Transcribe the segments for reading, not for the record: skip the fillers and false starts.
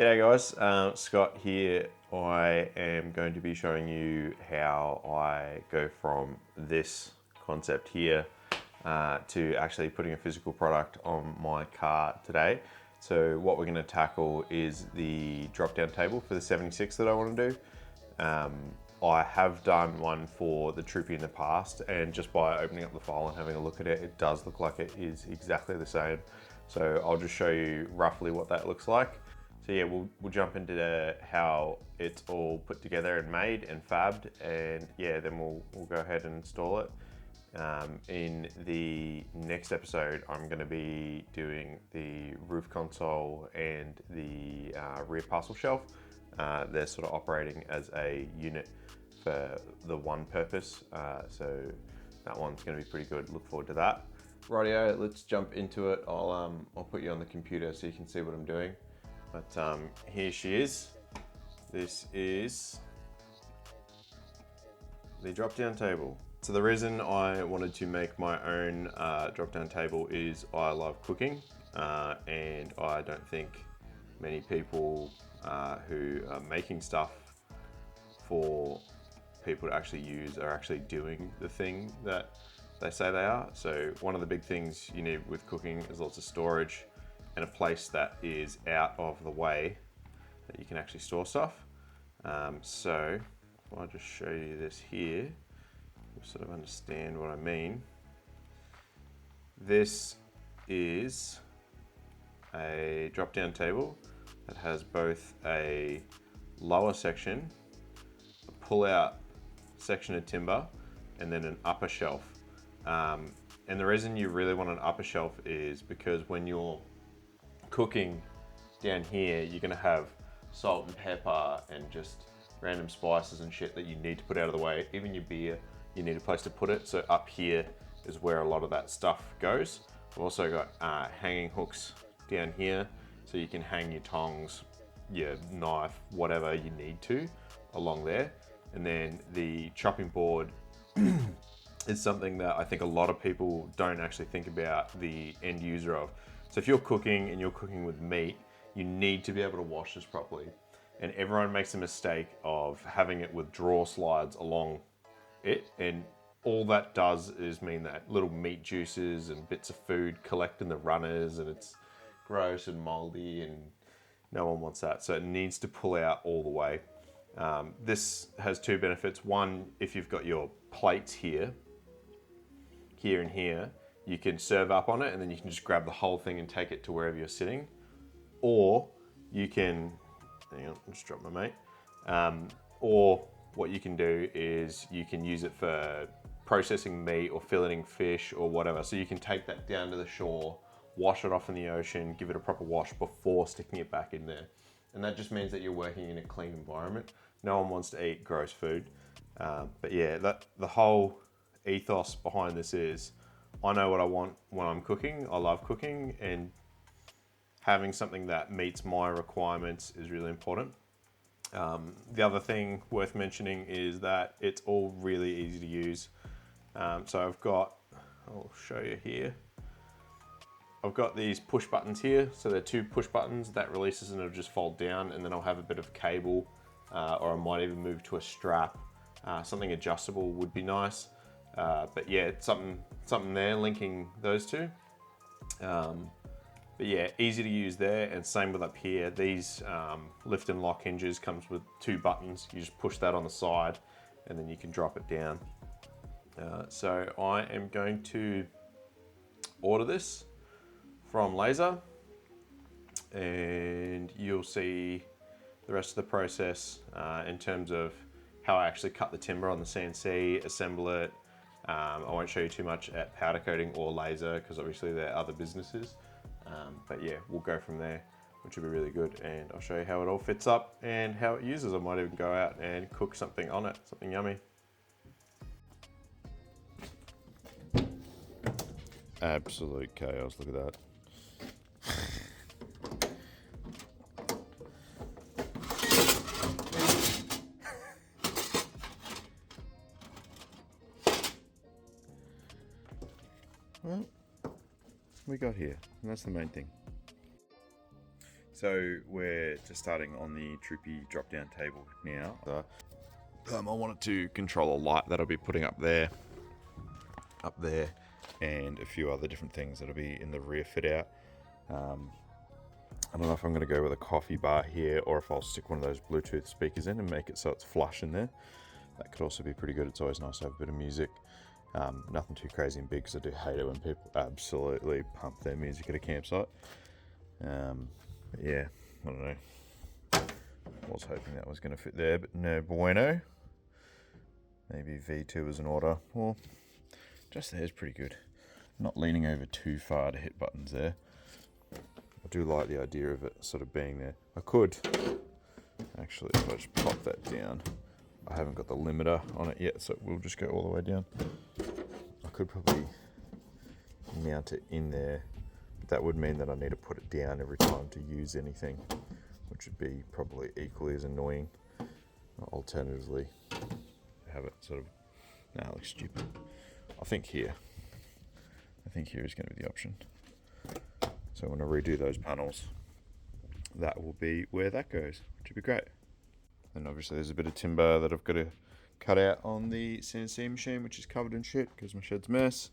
G'day guys, Scott here. I am going to be showing you how I go from this concept here to actually putting a physical product on my car today. So what we're going to tackle is the drop down table for the 76 that I want to do. I have done one for the Troopy in the past, and just by opening up the file and having a look at it, it does look like it is exactly the same. So I'll just show you roughly what that looks like. So yeah, we'll jump into how it's all put together and made and fabbed, and yeah, then we'll go ahead and install it. In the next episode, I'm going to be doing the roof console and the rear parcel shelf. They're sort of operating as a unit for the one purpose, so that one's going to be pretty good. Look forward to that. Rightio, let's jump into it. I'll put you on the computer so you can see what I'm doing. But here she is. This is the drop-down table. So the reason I wanted to make my own drop-down table is I love cooking, and I don't think many people who are making stuff for people to actually use are actually doing the thing that they say they are. So one of the big things you need with cooking is lots of storage and a place that is out of the way that you can actually store stuff. So if I just show you this here, you'll sort of understand what I mean. This is a drop-down table that has both a lower section, a pull-out section of timber, and then an upper shelf. And the reason you really want an upper shelf is because when you're cooking down here, you're gonna have salt and pepper and just random spices and shit that you need to put out of the way. Even your beer, you need a place to put it. So up here is where a lot of that stuff goes. I've also got hanging hooks down here, so you can hang your tongs, your knife, whatever you need to along there. And then the chopping board is something that I think a lot of people don't actually think about the end user of. So if you're cooking and you're cooking with meat, you need to be able to wash this properly. And everyone makes a mistake of having it with drawer slides along it. And all that does is mean that little meat juices and bits of food collect in the runners, and it's gross and moldy, and no one wants that. So it needs to pull out all the way. This has two benefits. One, if you've got your plates here and here, you can serve up on it, and then you can just grab the whole thing and take it to wherever you're sitting. Or you can, hang on, just drop my mate. Or what you can do is you can use it for processing meat or filleting fish or whatever. So you can take that down to the shore, wash it off in the ocean, give it a proper wash before sticking it back in there. And that just means that you're working in a clean environment. No one wants to eat gross food. But yeah, the whole ethos behind this is, I know what I want when I'm cooking. I love cooking, and having something that meets my requirements is really important. The other thing worth mentioning is that it's all really easy to use. So I'll show you here. I've got these push buttons here. So they're two push buttons that releases and it'll just fold down, and then I'll have a bit of cable, or I might even move to a strap. Something adjustable would be nice. But yeah, something there linking those two. But yeah, easy to use there, and same with up here. These lift and lock hinges comes with two buttons. You just push that on the side, and then you can drop it down. So I am going to order this from Laser, and you'll see the rest of the process in terms of how I actually cut the timber on the CNC, assemble it. I won't show you too much at powder coating or laser, because obviously they're other businesses. But yeah, we'll go from there, which will be really good. And I'll show you how it all fits up and how it uses. I might even go out and cook something on it, something yummy. Absolute chaos, look at that. Well, we got here, and that's the main thing. So we're just starting on the Troopy drop-down table now. I wanted to control a light that I'll be putting up there, and a few other different things that'll be in the rear fit out. I don't know if I'm going to go with a coffee bar here or if I'll stick one of those Bluetooth speakers in and make it so it's flush in there. That could also be pretty good. It's always nice to have a bit of music. Nothing too crazy and big because I do hate it when people absolutely pump their music at a campsite. But yeah, I don't know. I was hoping that was going to fit there, but no bueno. Maybe V2 is in order. Well, just there's pretty good. Not leaning over too far to hit buttons there. I do like the idea of it sort of being there. I could, actually, if I just pop that down, I haven't got the limiter on it yet, so we'll just go all the way down. I could probably mount it in there. That would mean that I need to put it down every time to use anything, which would be probably equally as annoying. Alternatively, have it sort of, nah, it looks stupid. I think here is going to be the option. So when I redo those panels, that will be where that goes, which would be great. And obviously there's a bit of timber that I've got to cut out on the CNC machine, which is covered in shit because my shed's a mess.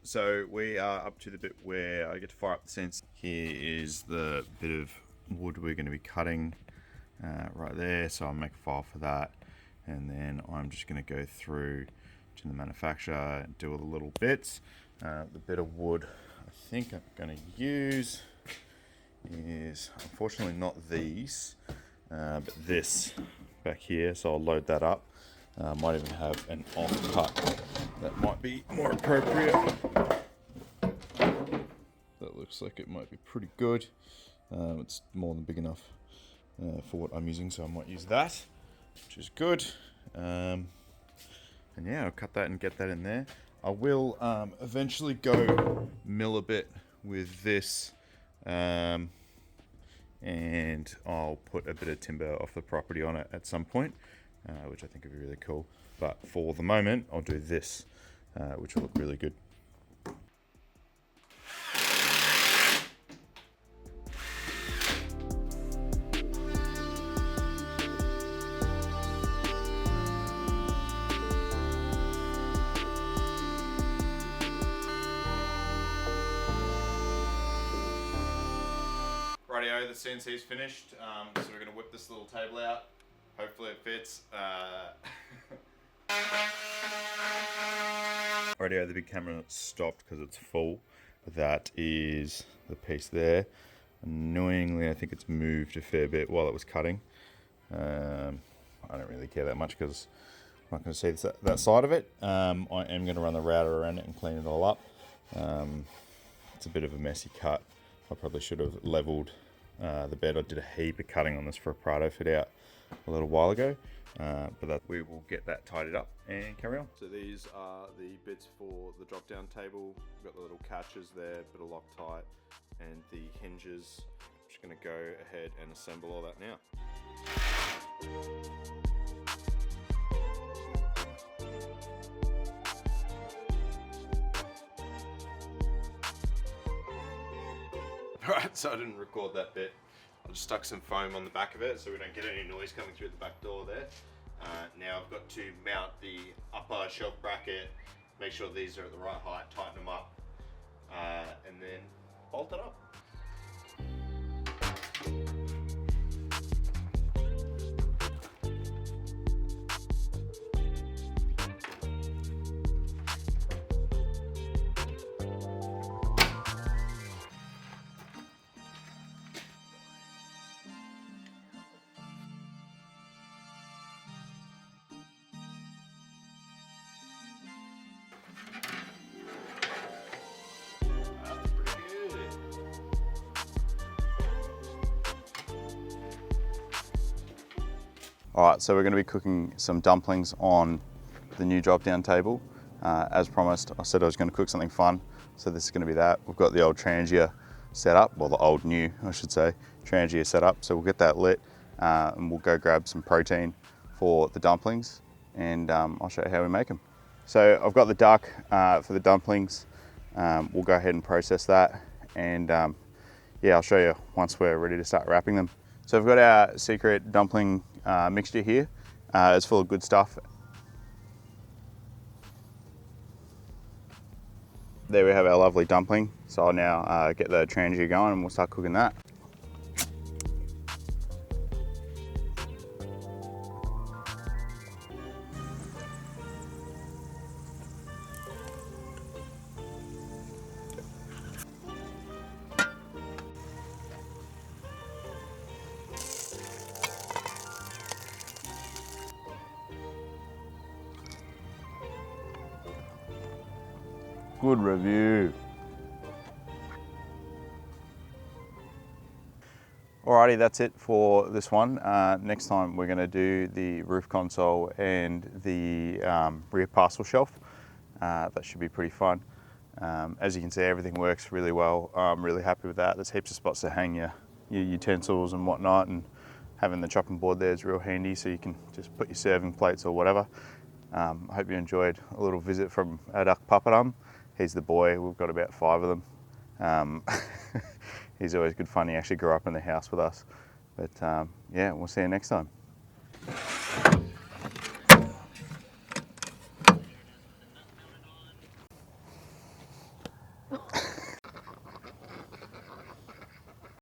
So we are up to the bit where I get to fire up the CNC. Here is the bit of wood we're going to be cutting right there. So I'll make a file for that. And then I'm just going to go through to the manufacturer and do all the little bits. The bit of wood I think I'm going to use is unfortunately not these, but this back here. So I'll load that up. Might even have an off cut that might be more appropriate. That looks like it might be pretty good. It's more than big enough for what I'm using, so I might use that, which is good. And yeah, I'll cut that and get that in there. I will eventually go mill a bit with this, and I'll put a bit of timber off the property on it at some point, which I think would be really cool. But for the moment, I'll do this, which will look really good. Rightio, the CNC's finished, so we're going to whip this little table out. Hopefully it fits. Rightio, the big camera stopped because it's full. That is the piece there. Annoyingly, I think it's moved a fair bit while it was cutting. I don't really care that much because I'm not going to see that side of it. I am going to run the router around it and clean it all up. It's a bit of a messy cut. I probably should have leveled the bed. I did a heap of cutting on this for a Prado fit out a little while ago, but we will get that tidied up and carry on. So these are the bits for the drop down table. We've got the little catches there, bit of Loctite, and the hinges. I'm just going to go ahead and assemble all that now. Alright, so I didn't record that bit. I just stuck some foam on the back of it so we don't get any noise coming through the back door there. Now I've got to mount the upper shelf bracket, make sure these are at the right height, tighten them up, and then bolt it up. All right, so we're going to be cooking some dumplings on the new drop-down table. As promised, I said I was going to cook something fun, so this is going to be that. We've got the old Trangia set up, well, the old new, I should say, Trangia set up. So we'll get that lit, and we'll go grab some protein for the dumplings, and I'll show you how we make them. So I've got the duck for the dumplings. We'll go ahead and process that, and yeah, I'll show you once we're ready to start wrapping them. So we've got our secret dumpling mixture here. It's full of good stuff. There we have our lovely dumpling. So I'll now get the trangia going and we'll start cooking that. Good review. Alrighty, that's it for this one. Next time we're going to do the roof console and the rear parcel shelf. That should be pretty fun. As you can see, everything works really well. I'm really happy with that. There's heaps of spots to hang your utensils and whatnot, and having the chopping board there is real handy, so you can just put your serving plates or whatever. I hope you enjoyed a little visit from Adak Papadum. He's the boy. We've got about 5 of them. He's always good fun. He actually grew up in the house with us. But yeah, we'll see you next time.